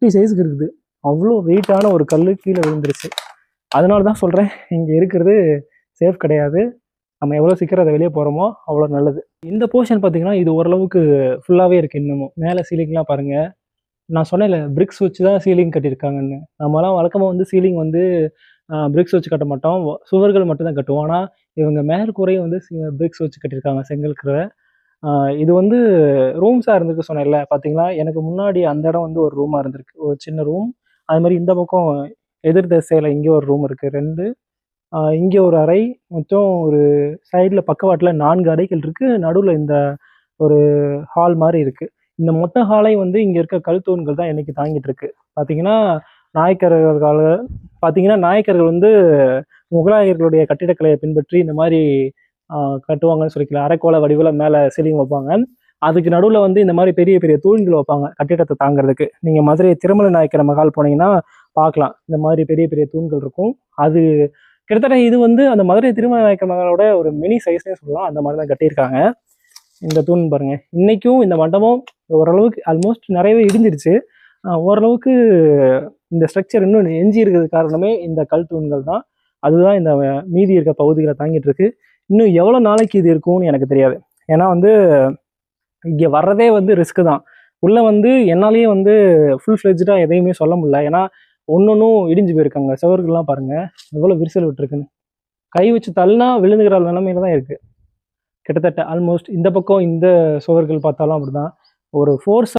50 சைஸுக்கு இருக்குது. அவ்வளோ வெயிட்டான ஒரு கல் கீழே விழுந்துருச்சு. அதனால தான் சொல்கிறேன், இங்கே இருக்கிறது சேஃப் கிடையாது. நம்ம எவ்வளோ சீக்கிரம் அதை வெளியே போகிறோமோ அவ்வளோ நல்லது. இந்த போர்ஷன் பார்த்தீங்கன்னா இது ஓரளவுக்கு ஃபுல்லாகவே இருக்குது. இன்னமும் மேலே சீலிங்லாம் பாருங்கள். நான் சொன்னேன்ல பிரிக்ஸ் வச்சு தான் சீலிங் கட்டியிருக்காங்கன்னு. நம்மலாம் வழக்கமாக வந்து சீலிங் வந்து பிரிக்ஸ் வச்சு கட்ட மாட்டோம். சுவர்கள் மட்டும் தான் கட்டுவோம். ஆனால் இவங்க மேற்கூரையும் வந்து பிரிக்ஸ் வச்சு கட்டியிருக்காங்க, செங்கல் கூரை. இது வந்து ரூம்ஸாக இருந்திருக்கு சொன்னேன்ல பார்த்தீங்களா, எனக்கு முன்னாடி அந்த இடம் வந்து ஒரு ரூமாக இருந்திருக்கு, ஒரு சின்ன ரூம். அது மாதிரி இந்த பக்கம் எதிர் திசையில் இங்கே ஒரு ரூம் இருக்குது 2, இங்கே ஒரு அறை. மொத்தம் ஒரு சைடில் பக்கவாட்டில் 4 அறைகள் இருக்குது. நடுவில் இந்த ஒரு ஹால் மாதிரி இருக்குது. இந்த மொத்த ஹாலை வந்து இங்கே இருக்க கல் தூண்கள் தான் என்னைக்கு தாங்கிட்டு இருக்கு. பார்த்தீங்கன்னா நாயக்கர்கள் வந்து முகலாயர்களுடைய கட்டிடக்கலையை பின்பற்றி இந்த மாதிரி கட்டுவாங்கன்னு சொல்லிக்கலாம். அரைக்கோள வடிவில் மேலே சீலிங் வைப்பாங்க. அதுக்கு நடுவில் வந்து இந்த மாதிரி பெரிய பெரிய தூண்கள் வைப்பாங்க கட்டிடத்தை தாங்கிறதுக்கு. நீங்கள் மதுரை திருமலை நாயக்கர் மகால் போனீங்கன்னா பார்க்கலாம், இந்த மாதிரி பெரிய பெரிய தூண்கள் இருக்கும். அது கிட்டத்தட்ட இது வந்து அந்த மதுரை திருமலை நாயக்கர் மகாலோட ஒரு மினி சைஸ்னே சொல்லலாம். அந்த மாதிரி தான் கட்டியிருக்காங்க. இந்த தூண் பாருங்க, இன்னைக்கும் இந்த மண்டபம் ஓரளவுக்கு ஆல்மோஸ்ட் நிறையவே இடிஞ்சிருச்சு. ஓரளவுக்கு இந்த ஸ்ட்ரக்சர் இன்னும் எஞ்சி இருக்கிறது காரணமே இந்த கல் தூண்கள் தான். அதுதான் இந்த மீதி இருக்க பகுதிகளை தாங்கிட்டு இருக்கு. இன்னும் எவ்வளோ நாளைக்கு இது இருக்கும்னு எனக்கு தெரியாது. ஏன்னா வந்து இங்கே வர்றதே வந்து ரிஸ்க்கு தான். உள்ளே வந்து என்னாலேயே வந்து ஃபுல் ஃப்ளெஜ்டாக எதையுமே சொல்ல முடியல. ஏன்னா ஒன்னொன்னும் இடிஞ்சு போயிருக்காங்க. சுவர்கள்லாம் பாருங்க எவ்வளோ விரிசல் விட்டுருக்குன்னு. கை வச்சு தள்ளினா விழுந்துக்கிற நிலைமையில தான் இருக்கு. கிட்டத்தட்ட ஆல்மோஸ்ட் இந்த பக்கம் இந்த சுவர்கள் பார்த்தாலும் அப்படிதான். ஒரு ஃபோர்ஸ்